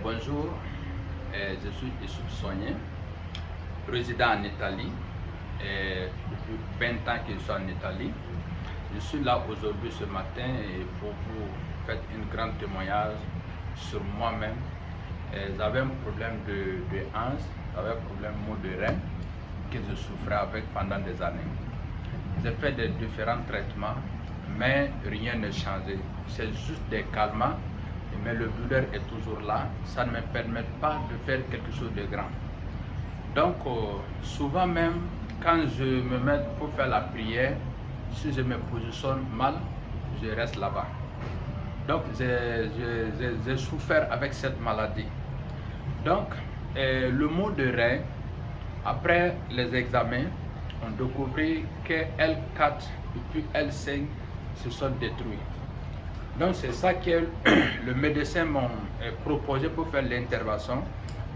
Bonjour, je suis Issouf Soigné, résident en Italie. Depuis 20 ans que je suis en Italie. Je suis là aujourd'hui ce matin pour vous faire une grande témoignage sur moi-même. J'avais un problème de hanche, j'avais un problème de rein que je souffrais avec pendant des années. J'ai fait des différents traitements, mais rien n'a changé. C'est juste des calmants, mais le douleur est toujours là. Ça ne me permet pas de faire quelque chose de grand. Donc, souvent même, quand je me mets pour faire la prière, si je me positionne mal, je reste là-bas. Donc, j'ai souffert avec cette maladie. Donc, le mot de rein, après les examens, on découvrit que L4 et puis L5 se sont détruits. Donc, c'est ça que le médecin m'a proposé pour faire l'intervention.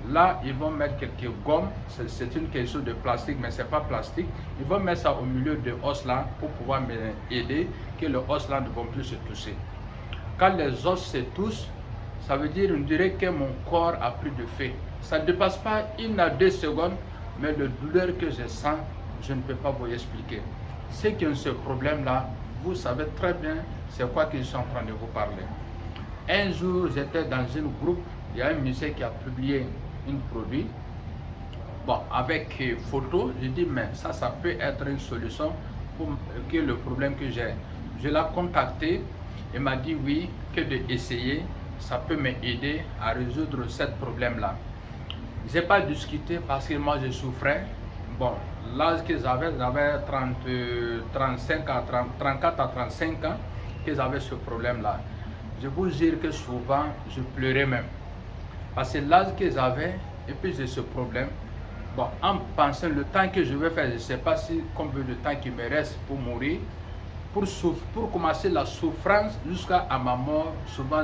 Là, ils vont mettre quelques gommes, c'est une question de plastique, mais ce n'est pas plastique. Ils vont mettre ça au milieu de os là pour pouvoir m'aider, que le os là ne vont plus se toucher. Quand les os se touchent, ça veut dire, on dirait que mon corps a pris de feu. Ça ne dépasse pas 1 à 2 secondes, mais le douleur que je sens, je ne peux pas vous expliquer. Ceux qui ont ce problème-là, vous savez très bien c'est quoi que je suis en train de vous parler. Un jour, j'étais dans un groupe, il y a un monsieur qui a publié un produit, bon, avec photo, je dis, mais ça peut être une solution pour que le problème que j'ai. Je l'ai contacté, il m'a dit oui, que d'essayer, ça peut m'aider à résoudre ce problème-là. Je n'ai pas discuté parce que moi je souffrais. Bon, l'âge que j'avais 34 à 35 ans que j'avais ce problème-là. Je vous dire que souvent, je pleurais même. Parce que l'âge que j'avais, et puis j'ai ce problème. Bon, en pensant le temps que je vais faire, je ne sais pas si combien de temps qu'il me reste pour mourir. Pour commencer la souffrance jusqu'à ma mort, souvent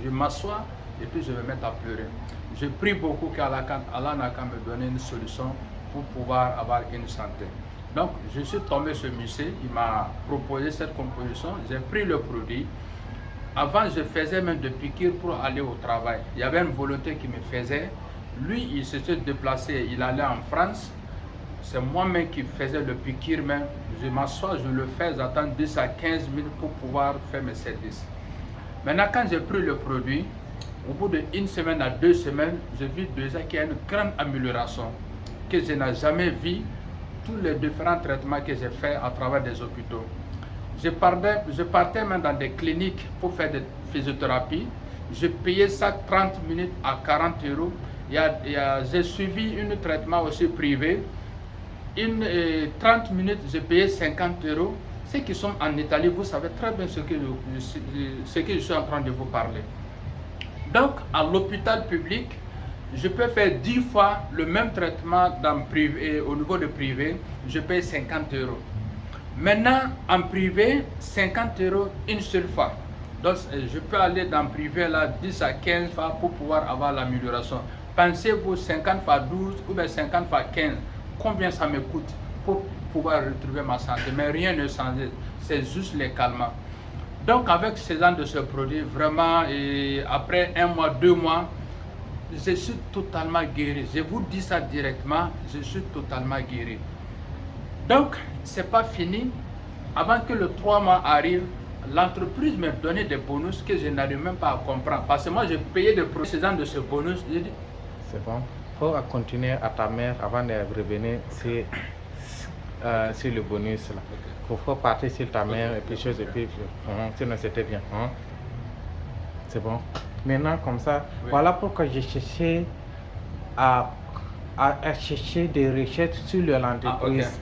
je m'assois et puis je vais me mettre à pleurer. Je prie beaucoup qu'Allah n'a qu'à me donner une solution pour pouvoir avoir une santé. Donc, je suis tombé sur monsieur, il m'a proposé cette composition, j'ai pris le produit. Avant, je faisais même des piqûres pour aller au travail. Il y avait une volonté qui me faisait. Lui, il s'était déplacé, il allait en France. C'est moi-même qui faisais le piqûre même. Je m'assois, je le fais, j'attends 10 à 15 minutes pour pouvoir faire mes services. Maintenant, quand j'ai pris le produit, au bout d'1 semaine à 2 semaines, j'ai vu déjà qu'il y a une grande amélioration que je n'ai jamais vu tous les différents traitements que j'ai fait à travers des hôpitaux. Je partais même dans des cliniques pour faire des physiothérapies. Je payais ça 30 minutes à 40 euros. J'ai suivi un traitement aussi privé. 30 minutes, j'ai payé 50 euros. Ceux qui sont en Italie, vous savez très bien ce que je suis en train de vous parler. Donc, à l'hôpital public, je peux faire 10 fois le même traitement au niveau de privé, je paye 50 euros. Maintenant, en privé, 50 euros une seule fois. Donc, je peux aller dans le privé là 10 à 15 fois pour pouvoir avoir l'amélioration. Pensez-vous 50 fois 12 ou bien 50 fois 15, combien ça me coûte pour pouvoir retrouver ma santé? Mais rien ne change, c'est juste les calmants. Donc, avec ces ans de ce produit, vraiment, et après 1 mois, 2 mois, je suis totalement guéri. Je vous dis ça directement, je suis totalement guéri. Donc, ce n'est pas fini. Avant que le 3 mois arrive, l'entreprise m'a donné des bonus que je n'arrive même pas à comprendre. Parce que moi, j'ai payé des procédures de ce bonus. C'est bon. Pour continuer à ta mère, avant de revenir sur le bonus, là. Il faut partir sur ta mère et puis chose, et puis sinon c'était bien. C'est bon. Maintenant, comme ça, oui. Voilà pourquoi j'ai cherché à chercher des recherches sur l'entreprise.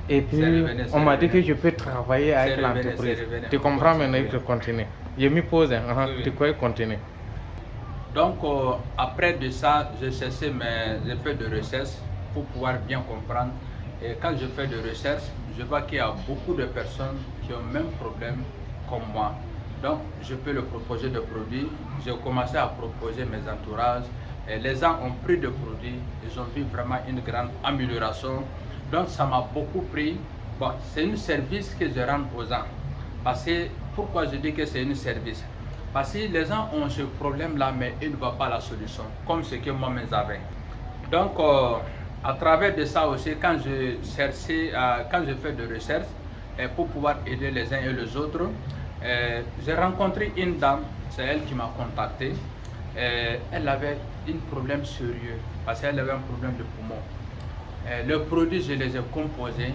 Et puis, on m'a dit que je peux travailler avec l'entreprise. Tu comprends maintenant que je continue. J'ai mis pause, tu peux continuer. Donc, après de ça, j'ai fait de recherche pour pouvoir bien comprendre. Et quand je fais de recherche, je vois qu'il y a beaucoup de personnes qui ont le même problème comme moi. Donc, je peux leur proposer des produits. J'ai commencé à proposer mes entourages. Et les gens ont pris des produits. Ils ont vu vraiment une grande amélioration. Donc, ça m'a beaucoup pris. Bon, c'est un service que je rends aux gens. Parce que, pourquoi je dis que c'est un service? Parce que les gens ont ce problème-là, mais ils ne voient pas la solution, comme ce que moi-même j'avais. Donc, à travers de ça aussi, quand je fais des recherches pour pouvoir aider les uns et les autres, j'ai rencontré une dame, c'est elle qui m'a contacté. Elle avait un problème sérieux, parce qu'elle avait un problème de poumon. Le produit, je les ai composés,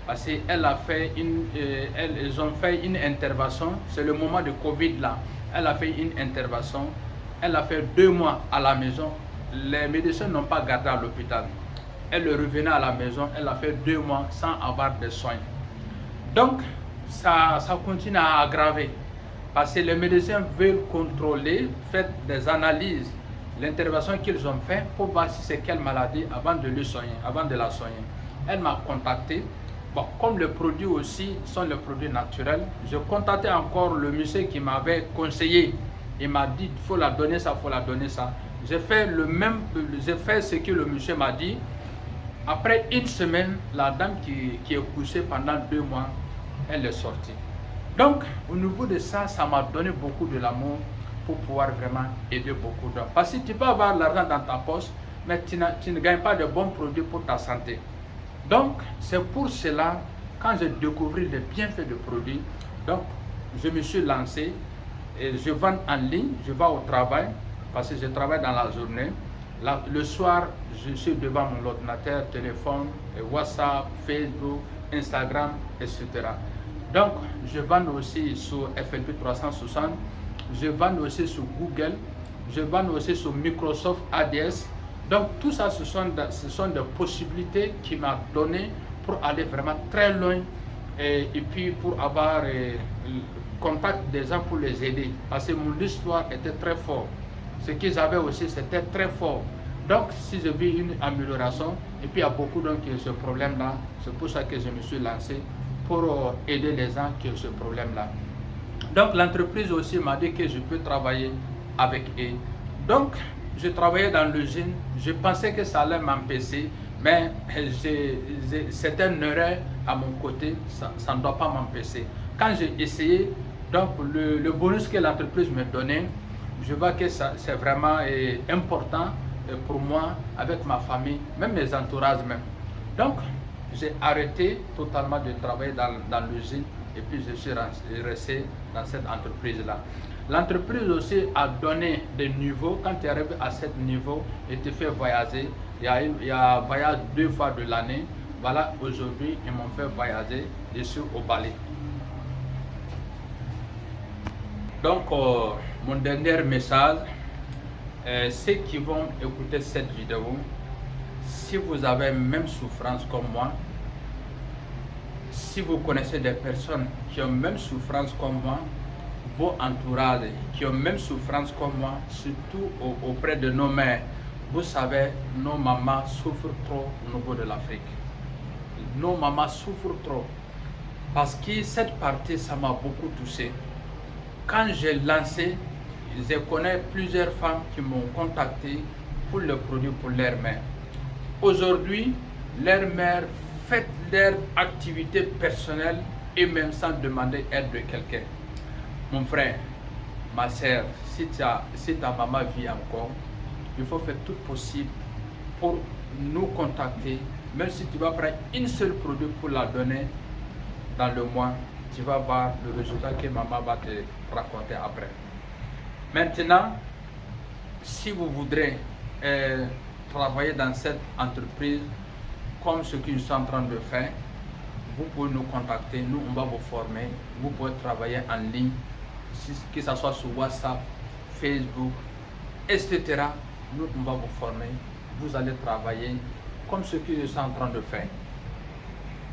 parce qu'elle a fait ils ont fait une intervention, c'est le moment de Covid là. Elle a fait une intervention, elle a fait 2 mois à la maison. Les médecins n'ont pas gardé à l'hôpital. Elle revenait à la maison, elle a fait 2 mois sans avoir de soins. Donc, ça continue à aggraver. Parce que les médecins veulent contrôler, faire des analyses, l'intervention qu'ils ont fait pour voir si c'est quelle maladie avant de la soigner. Elle m'a contacté. Bon, comme les produits aussi sont les produits naturels, je contactais encore le monsieur qui m'avait conseillé. Il m'a dit, il faut la donner ça, il faut la donner ça. J'ai fait ce que le monsieur m'a dit. Après 1 semaine, la dame qui est couchée pendant 2 mois, elle est sortie. Donc, au niveau de ça, ça m'a donné beaucoup de l'amour pour pouvoir vraiment aider beaucoup d'hommes. Parce que tu peux avoir l'argent dans ta poche, mais tu ne gagnes pas de bons produits pour ta santé. Donc, c'est pour cela, quand j'ai découvert les bienfaits du produit, donc je me suis lancé et je vends en ligne, je vais au travail, parce que je travaille dans la journée. Le soir, je suis devant mon ordinateur, téléphone, WhatsApp, Facebook, Instagram, etc. Donc, je vends aussi sur FLP 360, je vends aussi sur Google, je vends aussi sur Microsoft ADS. Donc, tout ça, ce sont des possibilités qui m'ont donné pour aller vraiment très loin et puis pour avoir le contact des gens pour les aider. Parce que mon histoire était très forte. Ce qu'ils avaient aussi, c'était très fort. Donc, si je vis une amélioration, et puis il y a beaucoup d'hommes qui ont ce problème-là, c'est pour ça que je me suis lancé pour aider les gens qui ont ce problème-là. Donc, l'entreprise aussi m'a dit que je peux travailler avec eux. Donc, je travaillais dans l'usine, je pensais que ça allait m'empêcher, mais c'était une erreur à mon côté, ça ne doit pas m'empêcher. Quand j'ai essayé, donc le bonus que l'entreprise me donnait, je vois que c'est vraiment important pour moi, avec ma famille, même mes entourages même. Donc, j'ai arrêté totalement de travailler dans l'usine et puis je suis resté dans cette entreprise-là. L'entreprise aussi a donné des niveaux. Quand tu arrives à ce niveau et tu fais voyager, il y a un voyage 2 fois de l'année. Voilà, aujourd'hui, ils m'ont fait voyager, je suis au Bali. Donc, mon dernier message, ceux qui vont écouter cette vidéo, si vous avez même souffrance comme moi, si vous connaissez des personnes qui ont même souffrance comme moi, vos entourages qui ont même souffrance comme moi, surtout auprès de nos mères, vous savez, nos mamans souffrent trop au niveau de l'Afrique. Nos mamans souffrent trop. Parce que cette partie, ça m'a beaucoup touché. Quand j'ai lancé, je connais plusieurs femmes qui m'ont contacté pour le produit pour leur mère. Aujourd'hui, leur mère fait leur activité personnelle et même sans demander aide de quelqu'un. Mon frère, ma soeur, si ta maman vit encore, il faut faire tout possible pour nous contacter. Même si tu vas prendre une seule produit pour la donner dans le mois, tu vas voir le résultat que maman va te raconter après. Maintenant, si vous voudrez travailler dans cette entreprise, comme ce que je suis en train de faire, vous pouvez nous contacter, nous on va vous former, vous pouvez travailler en ligne, que ce soit sur WhatsApp, Facebook, etc. Nous on va vous former, vous allez travailler comme ce que je suis en train de faire.